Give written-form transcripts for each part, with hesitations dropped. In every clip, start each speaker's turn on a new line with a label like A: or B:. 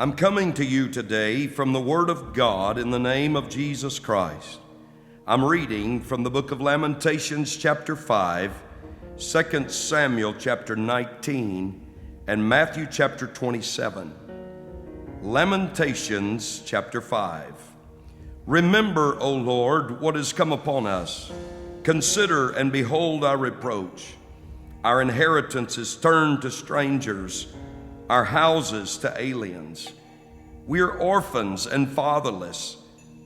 A: I'm coming to you today from the Word of God in the name of Jesus Christ. I'm reading from the book of Lamentations chapter 5, 2 Samuel chapter 19, and Matthew chapter 27. Lamentations chapter 5. Remember, O Lord, what has come upon us. Consider and behold our reproach. Our inheritance is turned to strangers, our houses to aliens. We are orphans and fatherless.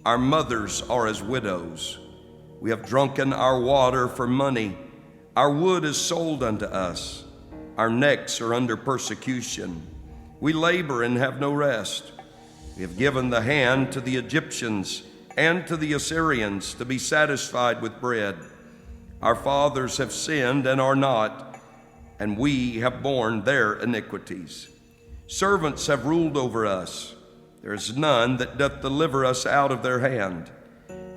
A: Our mothers are as widows. We have drunken our water for money. Our wood is sold unto us. Our necks are under persecution. We labor and have no rest. We have given the hand to the Egyptians and to the Assyrians to be satisfied with bread. Our fathers have sinned and are not, and we have borne their iniquities. Servants have ruled over us. There is none that doth deliver us out of their hand.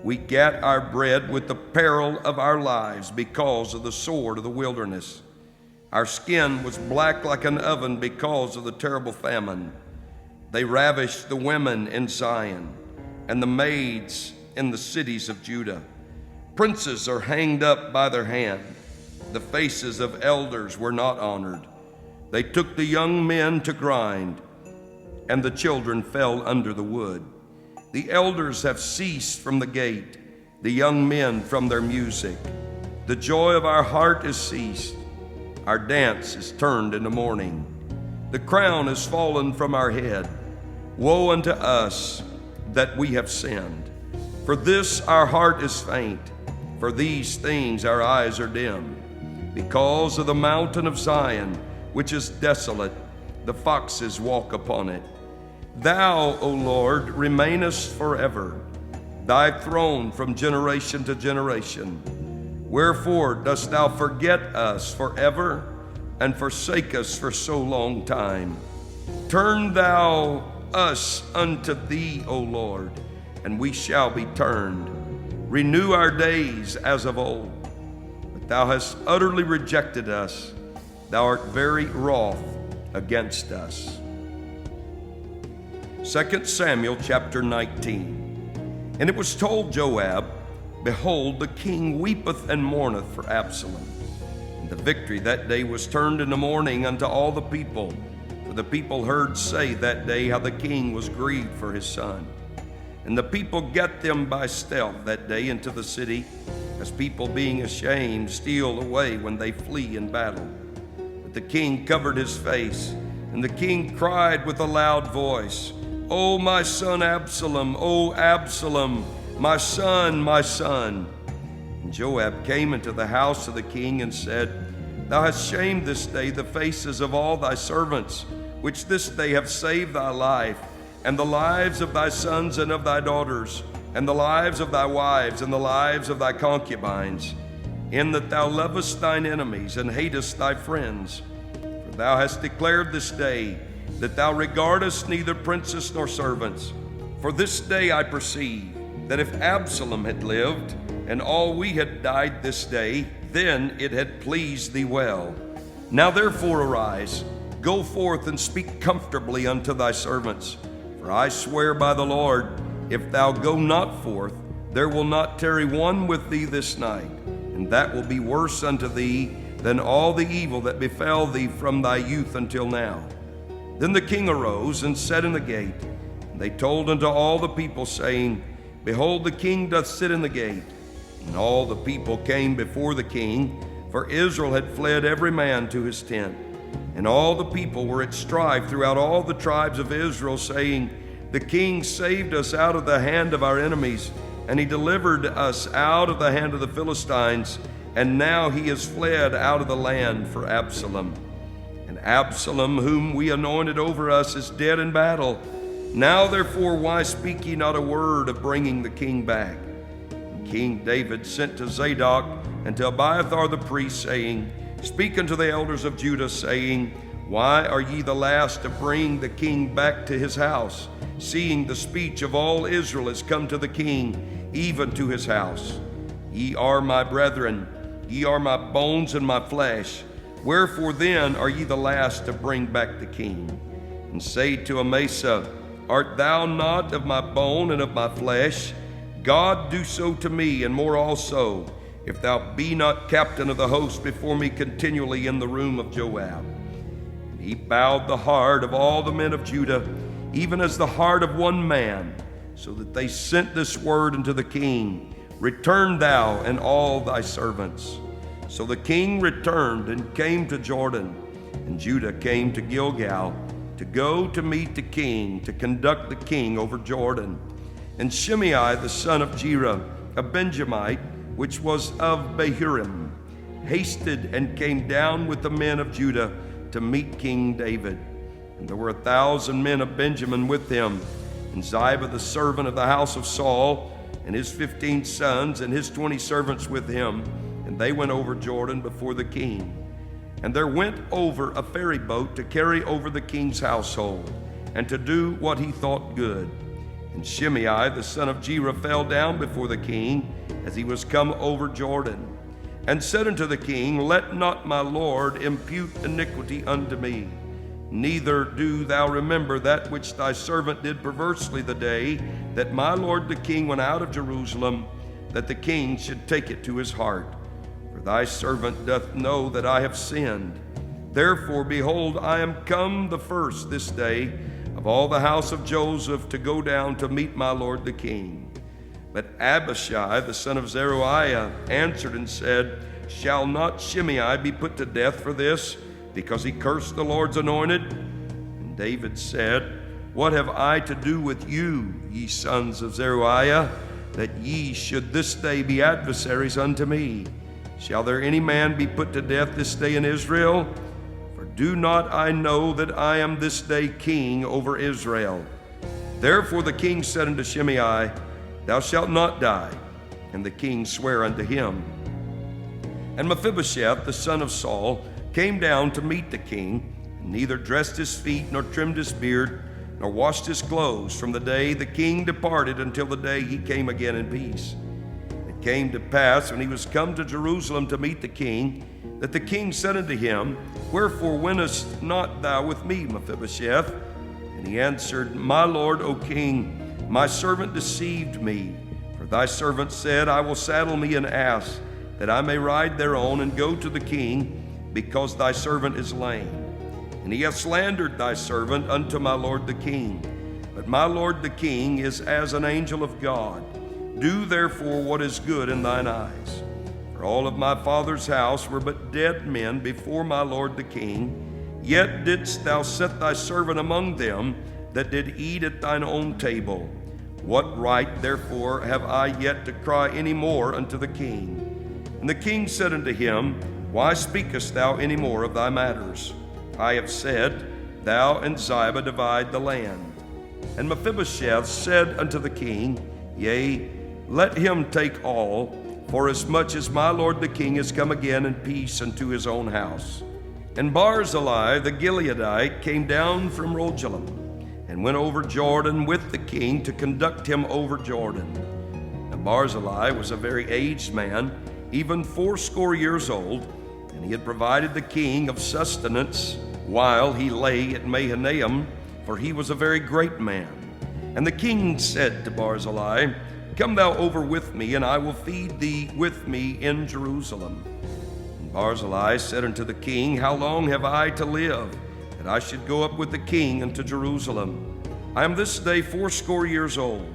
A: We get our bread with the peril of our lives because of the sword of the wilderness. Our skin was black like an oven because of the terrible famine. They ravished the women in Zion and the maids in the cities of Judah. Princes are hanged up by their hand. The faces of elders were not honored. They took the young men to grind, and the children fell under the wood. The elders have ceased from the gate, the young men from their music. The joy of our heart is ceased. Our dance is turned into mourning. The crown is fallen from our head. Woe unto us that we have sinned. For this our heart is faint. For these things our eyes are dim. Because of the mountain of Zion, which is desolate, the foxes walk upon it. Thou, O Lord, remainest forever, thy throne from generation to generation. Wherefore dost thou forget us forever, and forsake us for so long time? Turn thou us unto thee, O Lord, and we shall be turned. Renew our days as of old. Thou hast utterly rejected us. Thou art very wroth against us. 2 Samuel chapter 19. And it was told Joab, Behold, the king weepeth and mourneth for Absalom. And the victory that day was turned into mourning unto all the people. For the people heard say that day how the king was grieved for his son. And the people get them by stealth that day into the city, as people being ashamed steal away when they flee in battle. But the king covered his face, and the king cried with a loud voice, O my son Absalom, O Absalom, my son, my son. And Joab came into the house of the king and said, Thou hast shamed this day the faces of all thy servants, which this day have saved thy life, and the lives of thy sons and of thy daughters, and the lives of thy wives, and the lives of thy concubines, in that thou lovest thine enemies, and hatest thy friends. For thou hast declared this day, that thou regardest neither princes nor servants. For this day I perceive, that if Absalom had lived, and all we had died this day, then it had pleased thee well. Now therefore arise, go forth and speak comfortably unto thy servants. For I swear by the Lord, if thou go not forth, there will not tarry one with thee this night, and that will be worse unto thee than all the evil that befell thee from thy youth until now. Then the king arose and sat in the gate. And they told unto all the people, saying, Behold, the king doth sit in the gate. And all the people came before the king, for Israel had fled every man to his tent. And all the people were at strife throughout all the tribes of Israel, saying, The king saved us out of the hand of our enemies, and he delivered us out of the hand of the Philistines, and now he is fled out of the land for Absalom. And Absalom, whom we anointed over us, is dead in battle. Now therefore why speak ye not a word of bringing the king back? And King David sent to Zadok and to Abiathar the priest, saying, Speak unto the elders of Judah, saying, Why are ye the last to bring the king back to his house, seeing the speech of all Israel is come to the king, even to his house? Ye are my brethren, ye are my bones and my flesh. Wherefore then are ye the last to bring back the king? and say to Amasa, Art thou not of my bone and of my flesh? God do so to me, and more also, if thou be not captain of the host before me continually in the room of Joab. And he bowed the heart of all the men of Judah, even as the heart of one man, so that they sent this word unto the king, Return thou and all thy servants. So the king returned and came to Jordan, and Judah came to Gilgal to go to meet the king, to conduct the king over Jordan. And Shimei the son of Gera, a Benjamite, which was of Bahurim, hasted and came down with the men of Judah to meet King David. And there were 1,000 men of Benjamin with him, and Ziba the servant of the house of Saul, and his 15 sons, and his 20 servants with him. And they went over Jordan before the king. And there went over a ferry boat to carry over the king's household, and to do what he thought good. And Shimei the son of Gera fell down before the king as he was come over Jordan, and said unto the king, Let not my lord impute iniquity unto me, neither do thou remember that which thy servant did perversely the day that my lord the king went out of Jerusalem, that the king should take it to his heart. For thy servant doth know that I have sinned. Therefore, behold, I am come the first this day of all the house of Joseph to go down to meet my lord the king. But Abishai the son of Zeruiah answered and said, Shall not Shimei be put to death for this, because he cursed the Lord's anointed? And David said, What have I to do with you, ye sons of Zeruiah, that ye should this day be adversaries unto me? Shall there any man be put to death this day in Israel? For do not I know that I am this day king over Israel? Therefore the king said unto Shimei, Thou shalt not die. And the king sware unto him. And Mephibosheth the son of Saul came down to meet the king, and neither dressed his feet, nor trimmed his beard, nor washed his clothes, from the day the king departed until the day he came again in peace. It came to pass, when he was come to Jerusalem to meet the king, that the king said unto him, Wherefore wentest not thou with me, Mephibosheth? And he answered, My lord, O king, my servant deceived me. For thy servant said, I will saddle me an ass, that I may ride thereon and go to the king, because thy servant is lame. And he hath slandered thy servant unto my lord the king. But my lord the king is as an angel of God. Do therefore what is good in thine eyes. For all of my father's house were but dead men before my lord the king. Yet didst thou set thy servant among them that did eat at thine own table. What right, therefore, have I yet to cry any more unto the king? And the king said unto him, Why speakest thou any more of thy matters? I have said, Thou and Ziba divide the land. And Mephibosheth said unto the king, Yea, let him take all, forasmuch as my lord the king is come again in peace unto his own house. And Barzillai the Gileadite came down from Rogelim, and went over Jordan with the king to conduct him over Jordan. Now Barzillai was a very aged man, even 80 years old, and he had provided the king of sustenance while he lay at Mahanaim, for he was a very great man. And the king said to Barzillai, Come thou over with me, and I will feed thee with me in Jerusalem. And Barzillai said unto the king, How long have I to live, that I should go up with the king unto Jerusalem? I am this day 80 years old,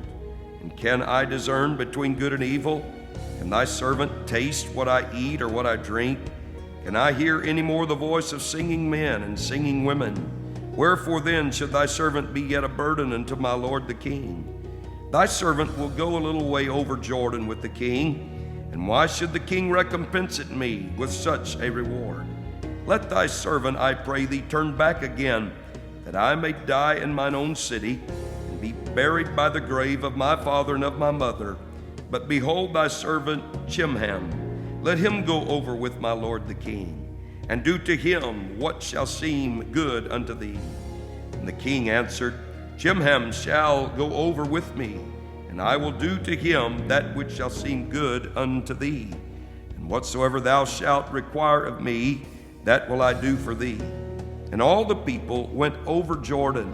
A: and can I discern between good and evil? Can thy servant taste what I eat or what I drink? Can I hear any more the voice of singing men and singing women? Wherefore then should thy servant be yet a burden unto my lord the king? Thy servant will go a little way over Jordan with the king, and why should the king recompense it me with such a reward? Let thy servant, I pray thee, turn back again, that I may die in mine own city, and be buried by the grave of my father and of my mother. But behold thy servant Chimham, let him go over with my lord the king, and do to him what shall seem good unto thee. And the king answered, Chimham shall go over with me, and I will do to him that which shall seem good unto thee. And whatsoever thou shalt require of me, that will I do for thee. And all the people went over Jordan.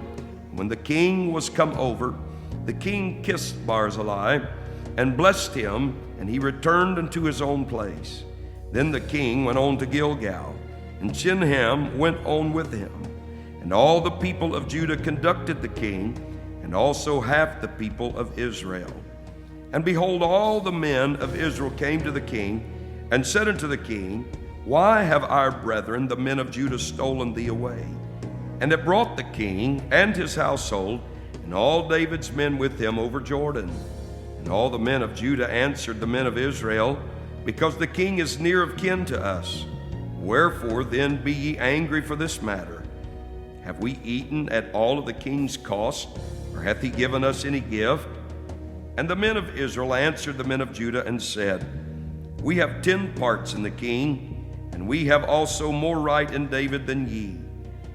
A: When the king was come over, the king kissed Barzillai and blessed him, and he returned unto his own place. Then the king went on to Gilgal, and Shinham went on with him. And all the people of Judah conducted the king, and also half the people of Israel. And behold, all the men of Israel came to the king, and said unto the king, Why have our brethren, the men of Judah, stolen thee away? And it brought the king and his household, and all David's men with him over Jordan. And all the men of Judah answered the men of Israel, Because the king is near of kin to us. Wherefore then be ye angry for this matter? Have we eaten at all of the king's cost, or hath he given us any gift? And the men of Israel answered the men of Judah and said, We have 10 parts in the king, and we have also more right in David than ye.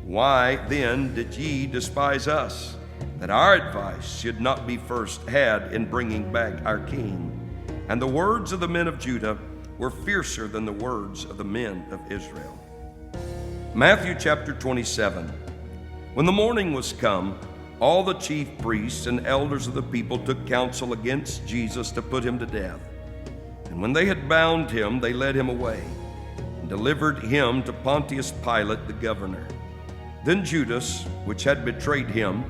A: Why then did ye despise us, that our advice should not be first had in bringing back our king? And the words of the men of Judah were fiercer than the words of the men of Israel. Matthew chapter 27. When the morning was come, all the chief priests and elders of the people took counsel against Jesus to put him to death. And when they had bound him, they led him away, and delivered him to Pontius Pilate the governor. Then Judas, which had betrayed him,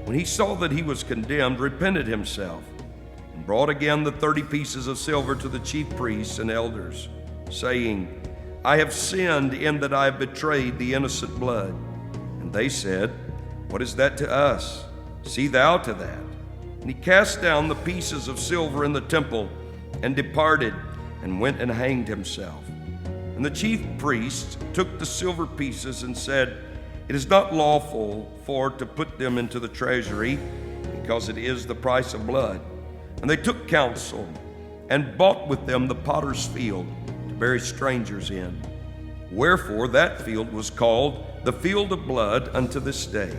A: when he saw that he was condemned, repented himself, and brought again the 30 pieces of silver to the chief priests and elders, saying, I have sinned in that I have betrayed the innocent blood. And they said, What is that to us? See thou to that. And he cast down the pieces of silver in the temple, and departed, and went and hanged himself. And the chief priests took the silver pieces and said, It is not lawful for to put them into the treasury, because it is the price of blood. And they took counsel, and bought with them the potter's field, to bury strangers in. Wherefore that field was called the field of blood unto this day.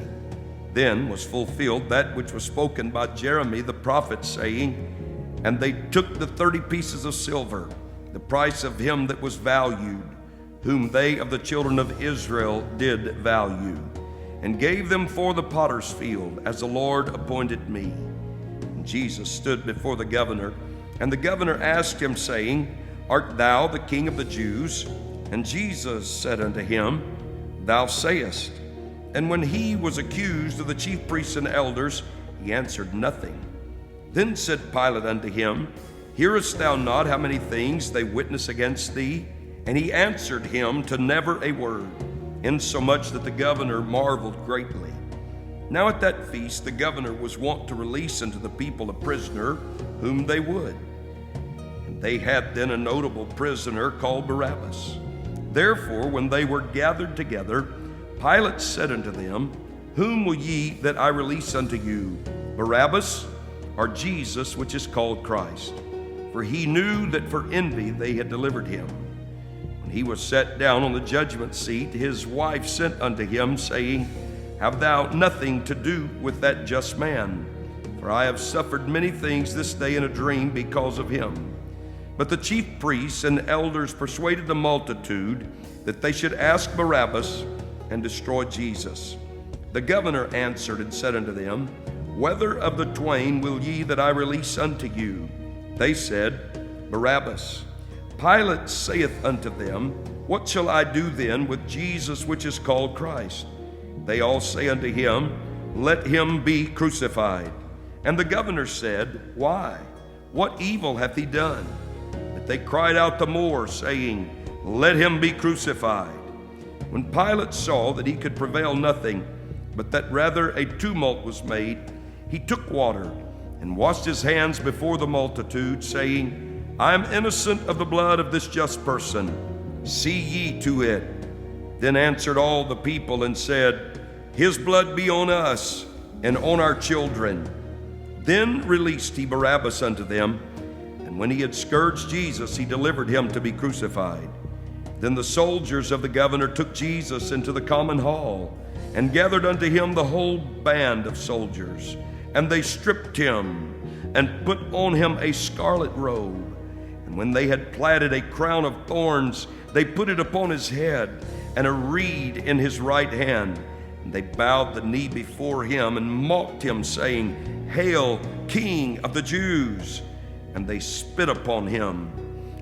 A: Then was fulfilled that which was spoken by Jeremy the prophet, saying, And they took the 30 pieces of silver, the price of him that was valued, whom they of the children of Israel did value, and gave them for the potter's field, as the Lord appointed me. And Jesus stood before the governor, and the governor asked him, saying, Art thou the king of the Jews? And Jesus said unto him, Thou sayest. And when he was accused of the chief priests and elders, he answered nothing. Then said Pilate unto him, Hearest thou not how many things they witness against thee? And he answered him to never a word, insomuch that the governor marveled greatly. Now at that feast the governor was wont to release unto the people a prisoner whom they would. And they had then a notable prisoner called Barabbas. Therefore when they were gathered together, Pilate said unto them, Whom will ye that I release unto you, Barabbas, or Jesus, which is called Christ? For he knew that for envy they had delivered him. When he was set down on the judgment seat, his wife sent unto him, saying, Have thou nothing to do with that just man? For I have suffered many things this day in a dream because of him. But the chief priests and elders persuaded the multitude that they should ask Barabbas and destroy Jesus. The governor answered and said unto them, Whether of the twain will ye that I release unto you? They said, Barabbas. Pilate saith unto them, What shall I do then with Jesus which is called Christ? They all say unto him, Let him be crucified. And the governor said, Why? What evil hath he done? But they cried out the more, saying, Let him be crucified. When Pilate saw that he could prevail nothing, but that rather a tumult was made, he took water and washed his hands before the multitude, saying, I am innocent of the blood of this just person. See ye to it. Then answered all the people and said, His blood be on us and on our children. Then released he Barabbas unto them, and when he had scourged Jesus, he delivered him to be crucified. Then the soldiers of the governor took Jesus into the common hall, and gathered unto him the whole band of soldiers. And they stripped him, and put on him a scarlet robe, And when they had platted a crown of thorns, they put it upon his head, and a reed in his right hand. And they bowed the knee before him and mocked him, saying, Hail, King of the Jews! And they spit upon him,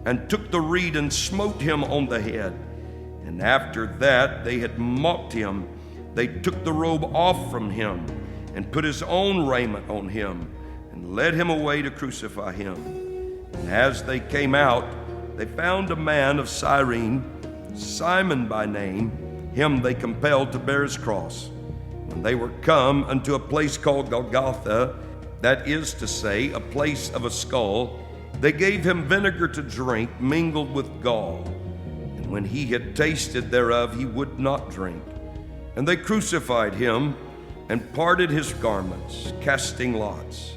A: and took the reed and smote him on the head. And after that they had mocked him, they took the robe off from him, and put his own raiment on him, and led him away to crucify him. And as they came out, they found a man of Cyrene, Simon by name. Him they compelled to bear his cross. When they were come unto a place called Golgotha, that is to say, a place of a skull, they gave him vinegar to drink mingled with gall. And when he had tasted thereof, he would not drink. And they crucified him, and parted his garments, casting lots,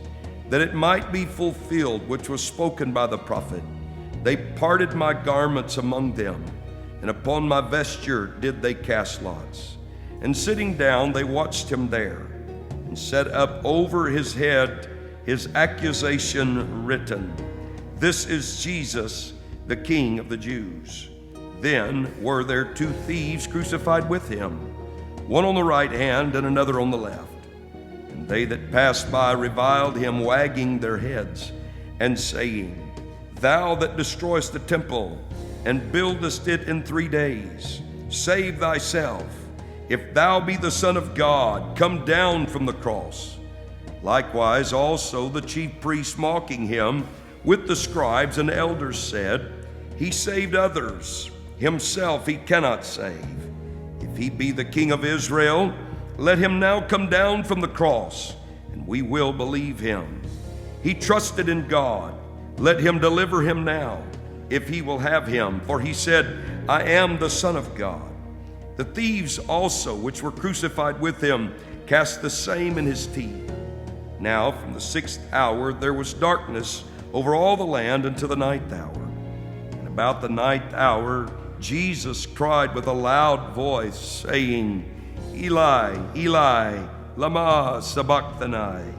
A: that it might be fulfilled which was spoken by the prophet. They parted my garments among them, and upon my vesture did they cast lots. And sitting down, they watched him there, and set up over his head his accusation written, This is Jesus, the King of the Jews. Then were there 2 thieves crucified with him, one on the right hand and another on the left. And they that passed by reviled him, wagging their heads, and saying, Thou that destroyest the temple, and buildest it in 3 days, save thyself. If thou be the Son of God, come down from the cross. Likewise also the chief priests, mocking him, with the scribes and elders, said, He saved others, himself he cannot save. If he be the King of Israel, let him now come down from the cross, and we will believe him. He trusted in God. Let him deliver him now, if he will have him. For he said, I am the Son of God. The thieves also, which were crucified with him, cast the same in his teeth. Now from the 6th hour there was darkness over all the land until the 9th hour. And about the 9th hour Jesus cried with a loud voice, saying, Eli, Eli, lama sabachthani.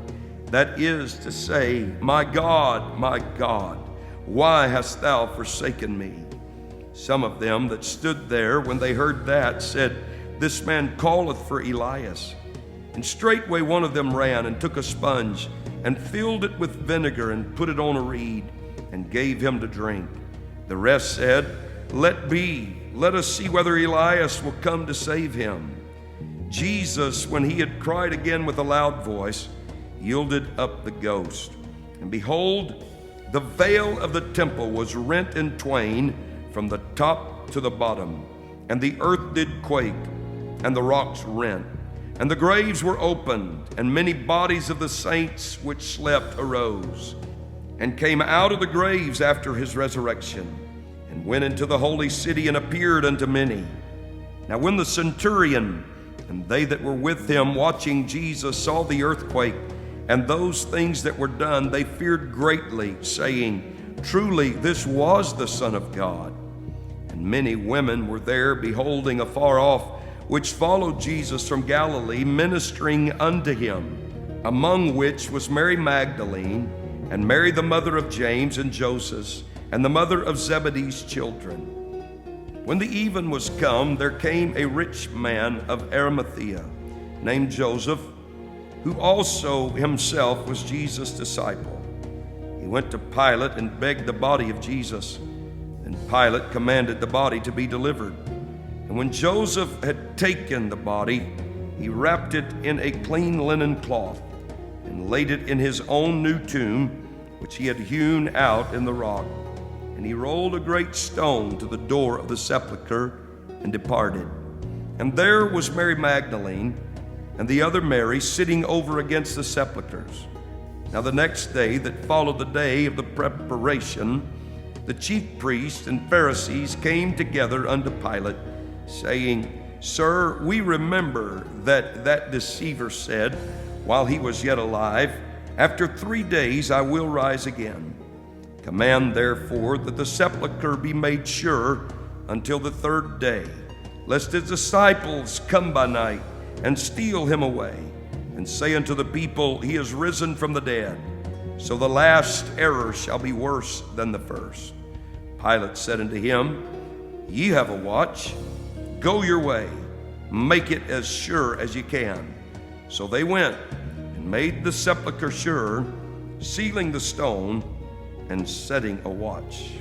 A: That is to say, my God, why hast thou forsaken me? Some of them that stood there, when they heard that, said, This man calleth for Elias. And straightway one of them ran and took a sponge, and filled it with vinegar, and put it on a reed, and gave him to drink. The rest said, Let be, let us see whether Elias will come to save him. Jesus, when he had cried again with a loud voice, yielded up the ghost. And behold, the veil of the temple was rent in twain from the top to the bottom, and the earth did quake, and the rocks rent, and the graves were opened, and many bodies of the saints which slept arose, and came out of the graves after his resurrection, and went into the holy city, and appeared unto many. Now when the centurion and they that were with him watching Jesus saw the earthquake and those things that were done, they feared greatly, saying, Truly this was the Son of God. And many women were there, beholding afar off, which followed Jesus from Galilee, ministering unto him, among which was Mary Magdalene, and Mary the mother of James and Joseph, and the mother of Zebedee's children. When the even was come, there came a rich man of Arimathea, named Joseph, who also himself was Jesus' disciple. He went to Pilate and begged the body of Jesus. And Pilate commanded the body to be delivered. And when Joseph had taken the body, he wrapped it in a clean linen cloth, and laid it in his own new tomb, which he had hewn out in the rock. And he rolled a great stone to the door of the sepulchre, and departed. And there was Mary Magdalene, and the other Mary, sitting over against the sepulchres. Now the next day that followed the day of the preparation, the chief priests and Pharisees came together unto Pilate, saying, Sir, we remember that deceiver said, while he was yet alive, After 3 days I will rise again. Command therefore that the sepulchre be made sure until the 3rd day, lest his disciples come by night and steal him away, and say unto the people, He is risen from the dead. so the last error shall be worse than the first. Pilate said unto him, Ye have a watch. Go your way. Make it as sure as ye can. So they went and made the sepulchre sure, sealing the stone and setting a watch.